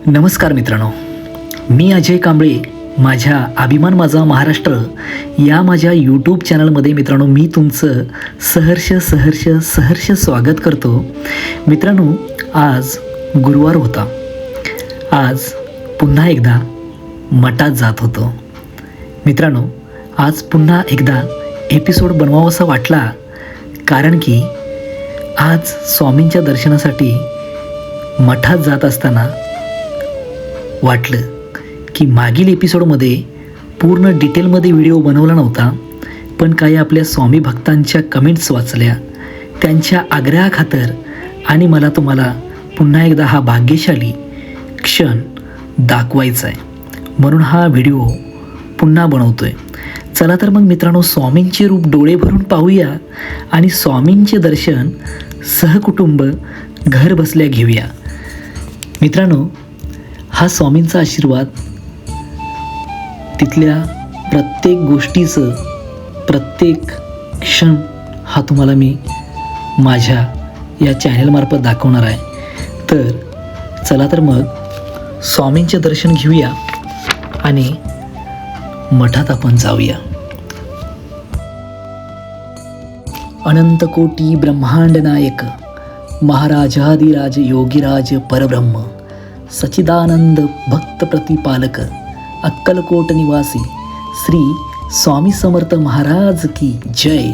नमस्कार मित्रांनो, मी अजय कांबळे. माझ्या अभिमान माझा महाराष्ट्र या माझ्या यूट्यूब चॅनलमध्ये मित्रांनो मी तुमचं सहर्ष स्वागत करतो. मित्रांनो, आज गुरुवार होता. आज पुन्हा एकदा मठात जात होतो. मित्रांनो, आज पुन्हा एकदा एपिसोड बनवावासा वाटला, कारण की आज स्वामींच्या दर्शनासाठी मठात जात असताना वाटलं की मागील एपिसोडमध्ये पूर्ण डिटेलमध्ये व्हिडिओ बनवला नव्हता, पण काही आपल्या स्वामी भक्तांच्या कमेंट्स वाचल्या, त्यांच्या आग्रहाखातर, आणि मला तुम्हाला पुन्हा एकदा हा भाग्यशाली क्षण दाखवायचा आहे, म्हणून हा व्हिडिओ पुन्हा बनवतो आहे. चला तर मग मित्रांनो, स्वामींचे रूप डोळे भरून पाहूया आणि स्वामींचे दर्शन सहकुटुंब घर बसल्या घेऊया. मित्रांनो, हा स्वामींचा आशीर्वाद तिथल्या प्रत्येक गोष्टीचं प्रत्येक क्षण हा तुम्हाला मी माझ्या या चॅनलमार्फत दाखवणार आहे. तर चला तर मग स्वामींचे दर्शन घेऊया आणि मठात आपण जाऊया. अनंत कोटी ब्रह्मांड नायक महाराजाधिराज योगीराज परब्रह्म सच्चिदानंद भक्त प्रतिपालक अक्कलकोट निवासी श्री स्वामी समर्थ महाराज की जय.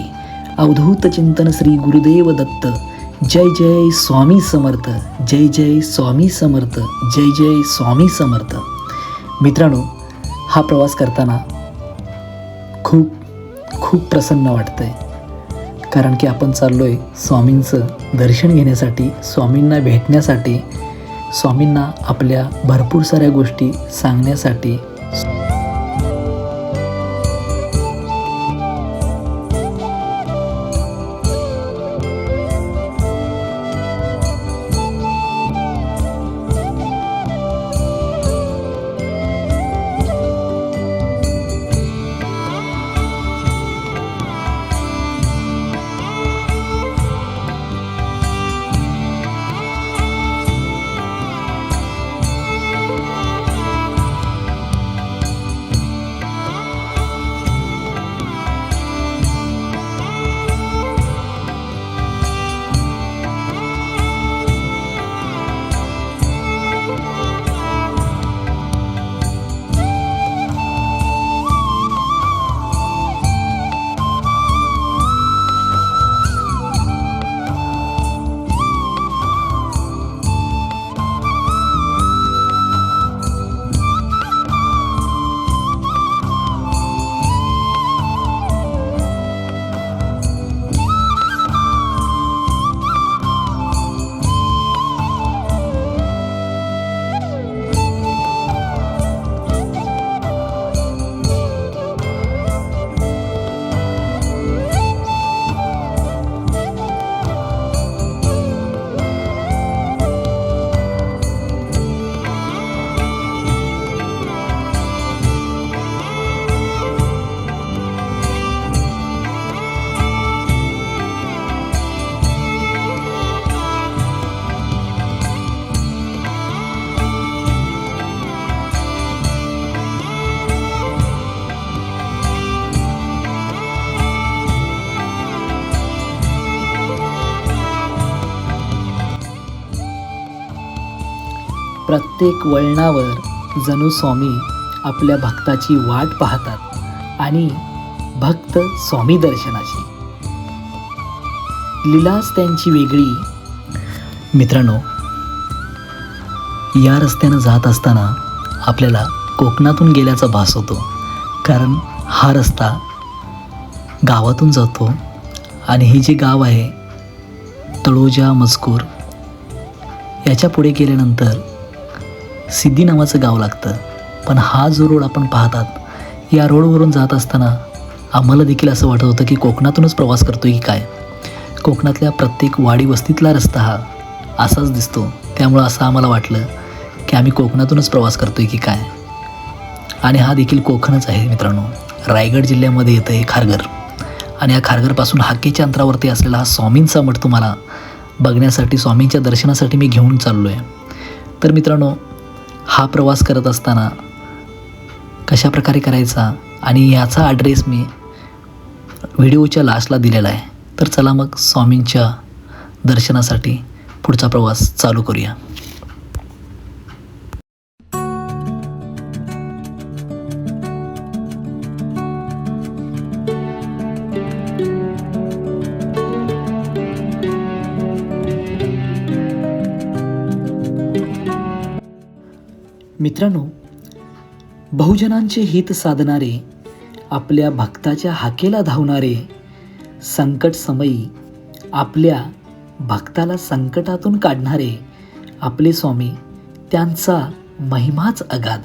अवधूत चिंतन श्री गुरुदेव दत्त. जय जय स्वामी समर्थ. जय जय स्वामी समर्थ. जय जय स्वामी समर्थ. मित्रांनो, हा प्रवास करताना खूप प्रसन्न वाटतंय, कारण की आपण चाललोय स्वामींचं दर्शन घेण्यासाठी, स्वामींना भेटण्यासाठी, स्वामींना आपल्या भरपूर साऱ्या गोष्टी सांगण्यासाठी. प्रत्येक वळणावर जणू स्वामी आपल्या भक्ताची वाट पाहतात आणि भक्त स्वामी दर्शनाची. लीलाच त्यांची वेगळी. मित्रांनो, या रस्त्यानं जात असताना आपल्याला कोकणातून गेल्याचा भास होतो, कारण हा रस्ता गावातून जातो आणि हे जे गाव आहे तळोजा मजकूर, याच्या पुढे गेल्यानंतर सिद्धी नावाचं गाव लागतं. पण हा जो रोड आपण पाहतात, या रोडवरून जात असताना आम्हाला देखील असं वाटत होतं की कोकणातूनच प्रवास करतो की काय. कोकणातल्या प्रत्येक वाडी वस्तीतला रस्ता हा असाच दिसतो, त्यामुळं असं आम्हाला वाटलं की आम्ही कोकणातूनच प्रवास करतो की काय. आणि हा देखील कोकणच आहे मित्रांनो. रायगड जिल्ह्यामध्ये येतं हे खारघर, आणि या खारघरपासून हाकेच्या अंतरावरती असलेला हा स्वामींचा मठ तुम्हाला बघण्यासाठी, स्वामींच्या दर्शनासाठी मी घेऊन चाललो आहे. तर मित्रांनो, हा प्रवास करत असताना कशा प्रकारे करायचा आणि याचा ॲड्रेस मी व्हिडिओच्या लास्टला दिलेला आहे. तर चला मग स्वामींच्या दर्शनासाठी पुढचा प्रवास चालू करूया. मित्रांनो, बहुजनांचे हित साधणारे, आपल्या भक्ताच्या हाकेला धावणारे, संकट समयी आपल्या भक्ताला संकटातून काढणारे आपले स्वामी, त्यांचा महिमाच अगाध.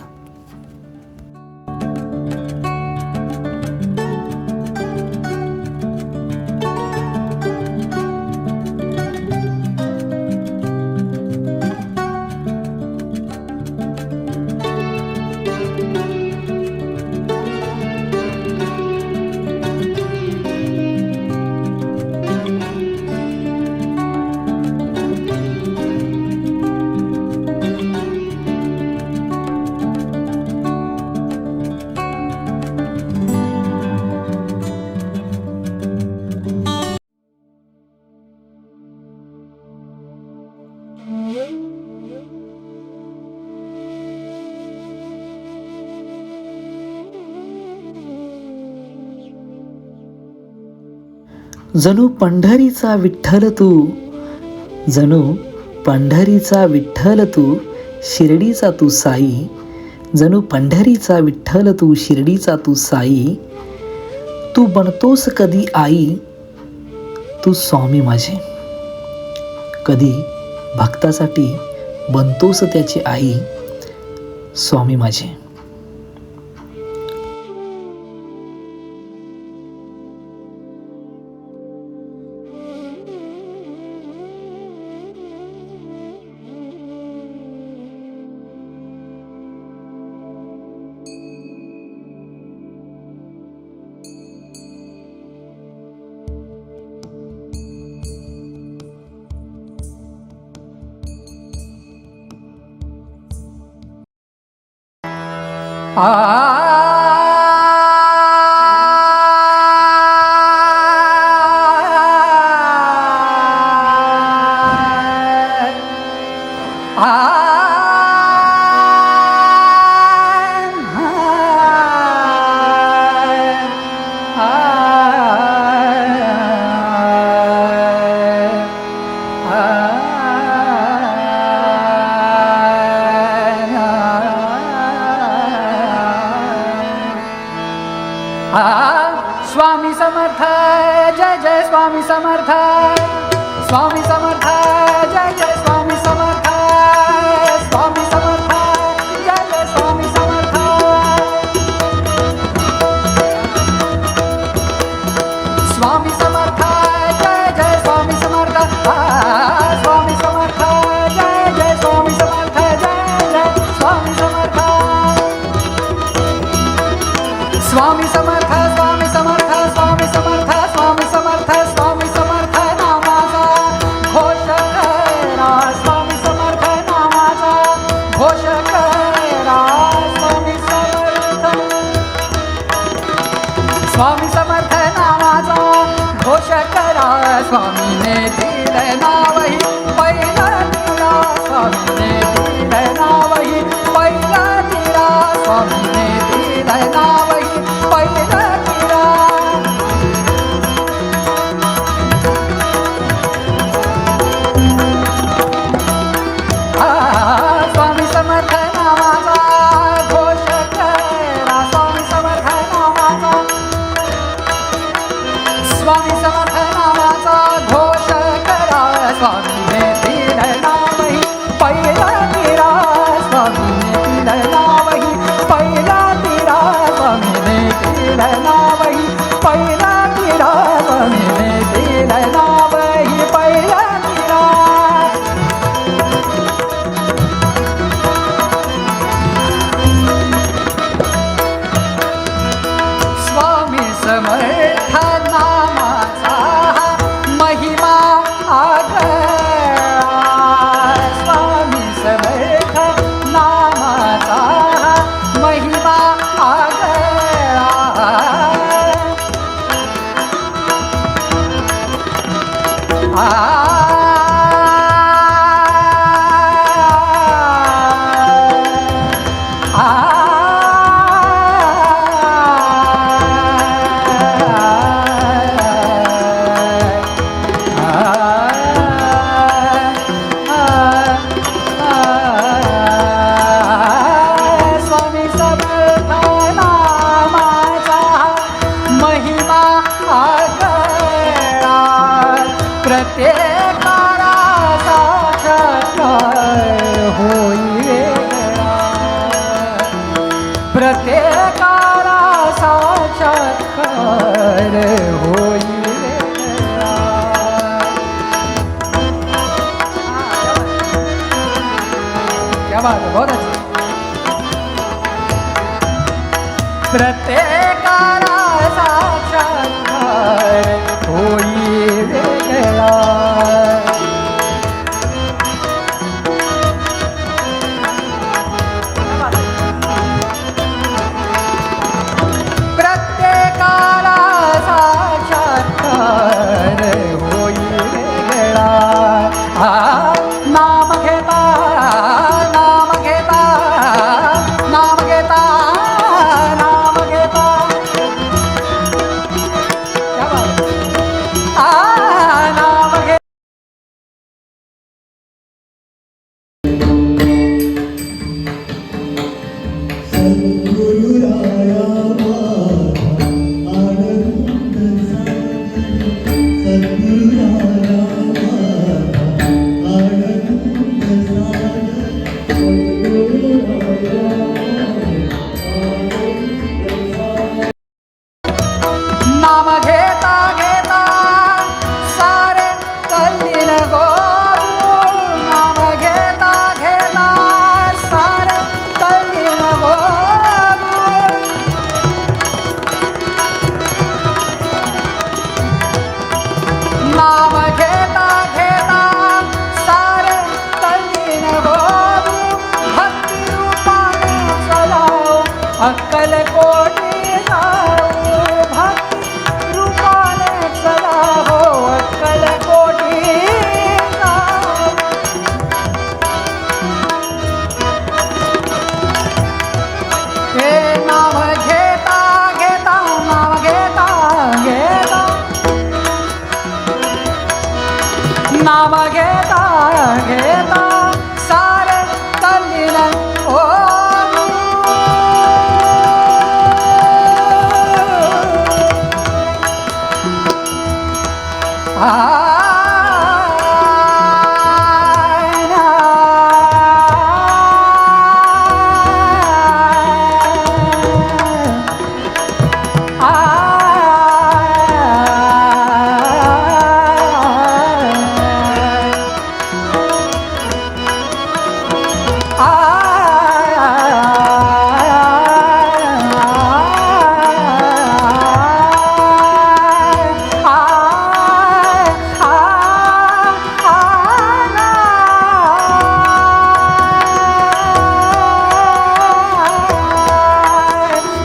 जणू पंढरीचा विठ्ठल तू, जणू पंढरीचा विठ्ठल तू, शिर्डीचा तू साई. जणू पंढरीचा विठ्ठल तू, शिर्डीचा तू साई. तू बनतोस कधी आई, तू स्वामी माझे. कधी भक्तासाठी बनतोस त्याची आई, स्वामी माझे. स्वामी समर्थ, जय जय स्वामी समर्थ. स्वामी समर्थ, जय जय स्वामी समर्थ. स्वामी समर्थ, जय जय स्वामी समर्थ. स्वामी समर्थ, जय जय स्वामी समर्थ. स्वामी समर्थ, जय जय स्वामी समर्थ. जय जय स्वामी समर्थ. स्वामी समर्थ, स्वामी समर्थ, स्वामी समर्थ, स्वामी समर्थ, स्वामी समर्थ नामाचा घोष करा. स्वामी समर्थ नामाचा घोष करा. स्वामी समर्थ, स्वामी समर्थ नामाचा घोष करा. स्वामीने दिलं नावही पहिलं दिला. स्वामीने दिलं नावही पहिलं दिला. स्वामीने दिलं नावही पहिलं दिला. स्वामी समर्थ नामाचा घोष करा. स्वामी समर्थ नामाचा, स्वामी समर्थ नामाचा घोष करा. स्वामी स्वामी समर्थ नामाचा महिमा आगळा, प्रत्येकाला साक्षात्कार होई वेगळा, प्रत्येकाला साक्षात्कार होई वेगळा. क्या बात है, बहुत अच्छा. प्रत्येकाला साक्षात्कार होई वेगळा. प्रत्येकाला साक्षात्कार होई वेगळा. नाम घेता नाम घेता नाम घेता नाम घेता. क्या बात है. नाम घेता नाम घेता घेता सारे कल्लीन गोरू. नाम घेता घेता सारे कल्लीन गोरू. नाम घेता घेता सारे कल्लीन गोरू. भक्ती रूपाने चलाओ अक्कल कोटी जाऊ. भक्ती रूपाने चलाओ अक्कल कोटी जाऊ. हे नाम घेता घेता नाम घेता घेता नाम घेता घेता सारे कल्लीन ओरू.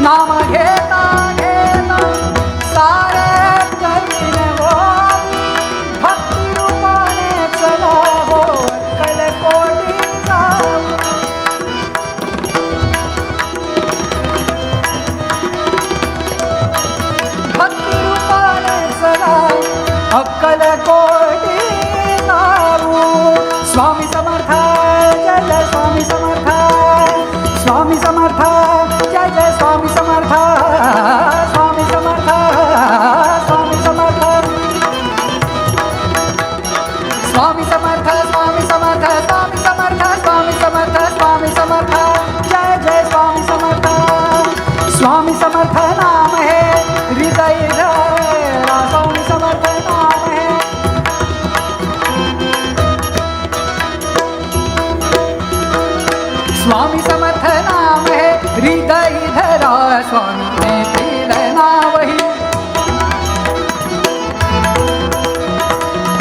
नाम घेता घेता सारे कल्लीन गोरू. भक्ती रूपाने चलावो अक्कल कोटी जाऊ. भक्ती रूपाने चलावो अक्कल कोटी जाऊ. स्वामी समर्थ जय जय स्वामी समर्थ. स्वामी समर्थ जय जय स्वामी समर्थ. स्वामी समर्थ स्वामी समर्थ. स्वामी समर्थ स्वामी समर्थ स्वामी समर्थ स्वामी समर्थ स्वामी समर्थ. जय जय स्वामी समर्थ. स्वामी समर्थ नाम है हृदय धरा. स्वामी समर्थ नाम है. स्वामी समर्थ नाम है हृदय धरा. स्वामी ने दिलं नावही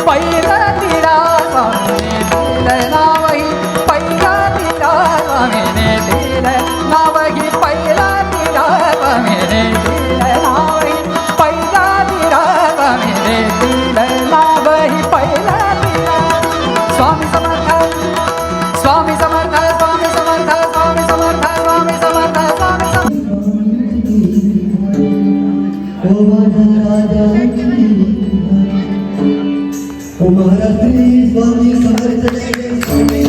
पहिलं दिला. स्वामी ने दिलं नावही पहिलं दिला. स्वामी ने दिलं नावही पहिलं दिला. स्वामी ने दिलं नावही पहिलं दिला. स्वामी ने दिलं नावही पहिलं ओ महाराष्ट्री स्वामी समर्थ जय स्वामी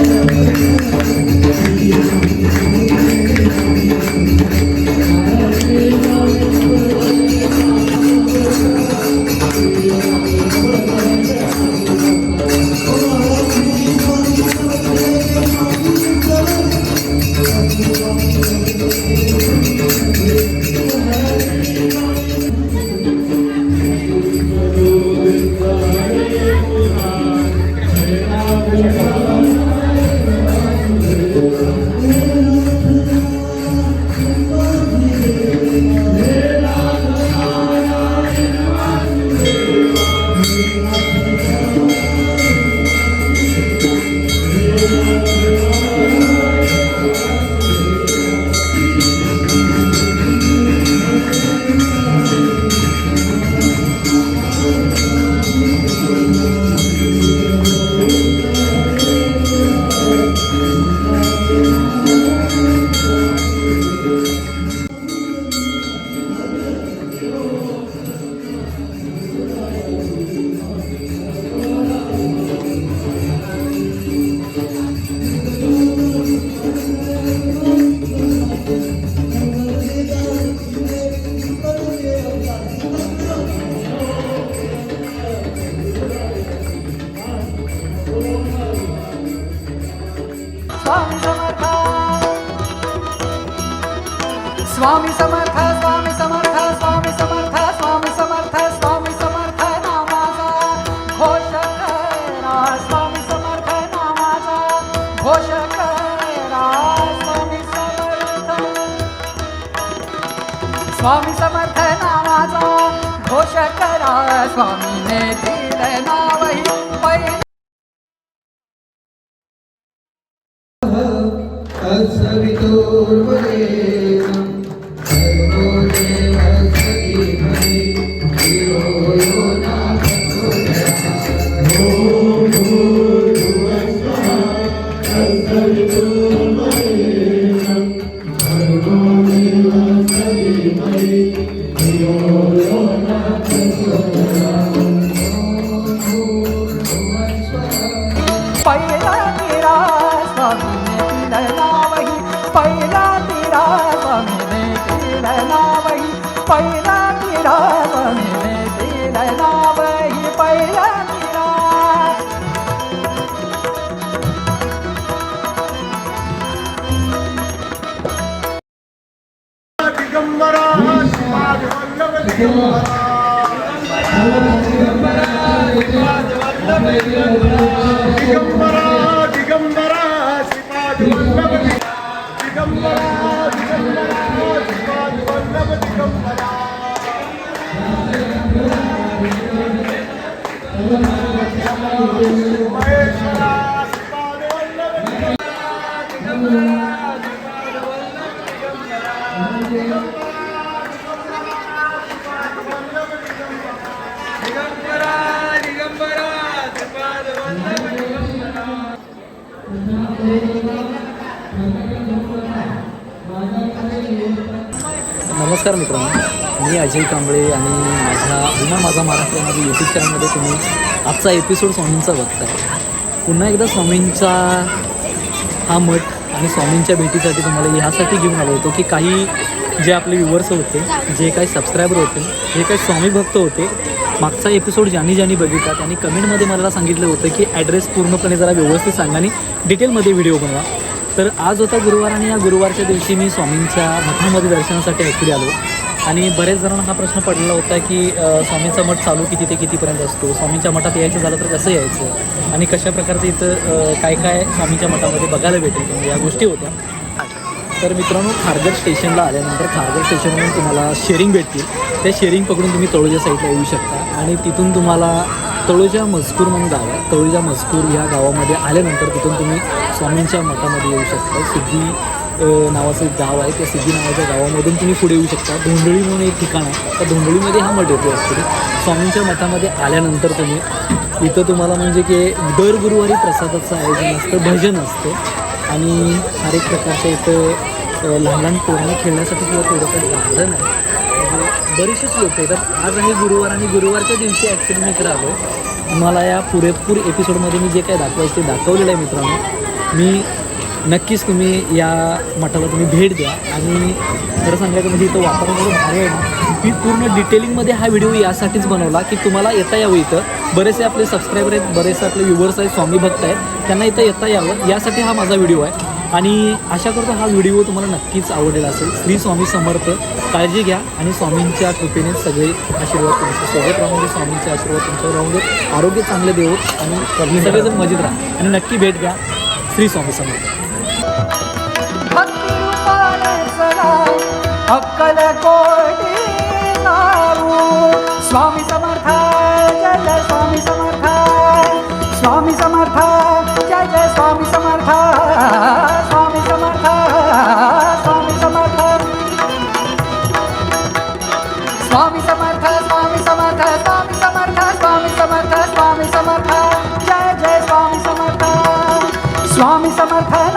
स्वामी समर्थ स्वामी समर्थ स्वामी समर्थ स्वामी समर्थ स्वामी समर्थ नामाचा घोष करा स्वामी समर्थ नामाचा घोष करा स्वामी समर्थ स्वामी समर्थ नामाचा घोष करा स्वामीने दिलं नावही पै तत्सवितुर्वरेण्यं भर्गो देवस्य धीमहि धियो यो न प्रचोदयात्। ॐ भूर्भुवः स्वः तत्सवितुर्वरेण्यं भर्गो देवस्य धीमहि धियो यो न प्रचोदयात्। ॐ भूर्भुवः स्वः पहिला तेरा स्वामीने दिलं नावही पहिला तेरा स्वामीने दिलं नावही पहिला तेरा स्वामीने दिलं नावही पहिला तेरा दिगंबरा श्रीपाद वल्लभ दिगंबरा दिगंबरा दिगंबरा श्रीपाद वल्लभ दिगंबरा दिगंबरा श्रीपाद वल्लभ दिगंबरा महेश्वरा श्रीपाद वल्लभ दिगंबरा नमस्कार मित्रांनो, मी अजय कांबळे आणि माझा महाराष्ट्र माझ्या यूट्यूब चॅनलमध्ये तुम्ही आजचा एपिसोड स्वामींचा बघताय. पुन्हा एकदा स्वामींचा हा मठ आणि स्वामींच्या भेटीसाठी तुम्हाला ह्यासाठी घेऊन आलो होतो की काही जे आपले व्ह्युअर्स होते, जे काही सबस्क्रायबर होते, जे काही स्वामी भक्त होते, मागचा एपिसोड ज्यांनी बघितला त्यांनी कमेंटमध्ये मला सांगितलं होतं की ॲड्रेस पूर्णपणे जरा व्यवस्थित सांगा आणि डिटेलमध्ये व्हिडिओ बनवा. तर आज होता गुरुवार आणि या गुरुवारच्या दिवशी मी स्वामींच्या मठामध्ये दर्शनासाठी ॲक्च्युली आलो. आणि बरेच जणांना हा प्रश्न पडलेला होता की स्वामींचा मठ चालू किती ते कितीपर्यंत असतो, स्वामींच्या मठात यायचं झालं तर कसं यायचं आणि कशा प्रकारचं इथं काय स्वामींच्या मठामध्ये बघायला भेटेल म्हणजे या गोष्टी होत्या. तर मित्रांनो, खारघर स्टेशनला आल्यानंतर खारघर स्टेशनवरून तुम्हाला शेअरिंग भेटतील. त्या शेअरिंग पकडून तुम्ही तळोजा साईडला येऊ शकता आणि तिथून तुम्हाला तळोजा मजकूर म्हणून गाव आहे, तळोजा मजकूर या गावामध्ये आल्यानंतर तिथून तुम्ही स्वामींच्या मठामध्ये येऊ शकता. सिद्धी नावाचं एक गाव आहे, त्या सिद्धी नावाच्या गावामधून तुम्ही पुढे येऊ शकता. धोंडळी म्हणून एक ठिकाण आहे, त्या धोंडळीमध्ये हा मठ येतो. ॲक्च्युली स्वामींच्या मठामध्ये आल्यानंतर तुम्ही इथं तुम्हाला म्हणजे की दर गुरुवारी प्रसादाचं आयोजन असतं, भजन असतं आणि हर एक प्रकारच्या इथं लहान लहान पोरांना खेळण्यासाठी किंवा थोडंफार गार्डन आहे. म्हणजे बरेचसेच लोक येतात. आज आहे गुरुवार आणि गुरुवारच्या दिवशी ॲक्च्युली मी इकडे आलो तुम्हाला या पुरेपूर एपिसोडमध्ये मी जे काही दाखवायचं ते दाखवलेलं आहे मित्रांनो. मी नक्कीच तुम्ही या मठाला तुम्ही भेट द्या. आणि खरं सांगायचं म्हणजे इथं वातावरण एवढं भारी आहे ना. मी पूर्ण डिटेलिंगमध्ये हा व्हिडिओ यासाठीच बनवला की तुम्हाला येता यावं. इथं बरेचसे आपले सबस्क्रायबर आहेत, बरेचसे आपले व्ह्युअर्स आहेत, स्वामी भक्त आहेत, त्यांना इथं येता यावं यासाठी हा माझा व्हिडिओ आहे. आणि आशा करतो हा व्हिडिओ तुम्हाला नक्कीच आवडलेला असेल. श्री स्वामी समर्थ. काळजी घ्या आणि स्वामींच्या कृपेने सगळे आशीर्वाद तुमच्या सोबत राहून दे. स्वामींचे आशीर्वाद तुमच्यावर राहून दे. आरोग्य चांगले देव आणि सगळेजण मजेत राहा आणि नक्की भेट घ्या. श्री स्वामी समर्थ. भक्ती रूपाने चला अक्कल कोटी लावू. स्वामी समर्थ जय जय स्वामी समर्थ. स्वामी समर्थ जय जय स्वामी समर्थ. स्वामी समर्थ. स्वामी समर्थ. स्वामी समर्थ. स्वामी समर्थ. स्वामी समर्थ. स्वामी समर्थ. स्वामी समर्थ. जय जय स्वामी समर्थ. स्वामी समर्थ.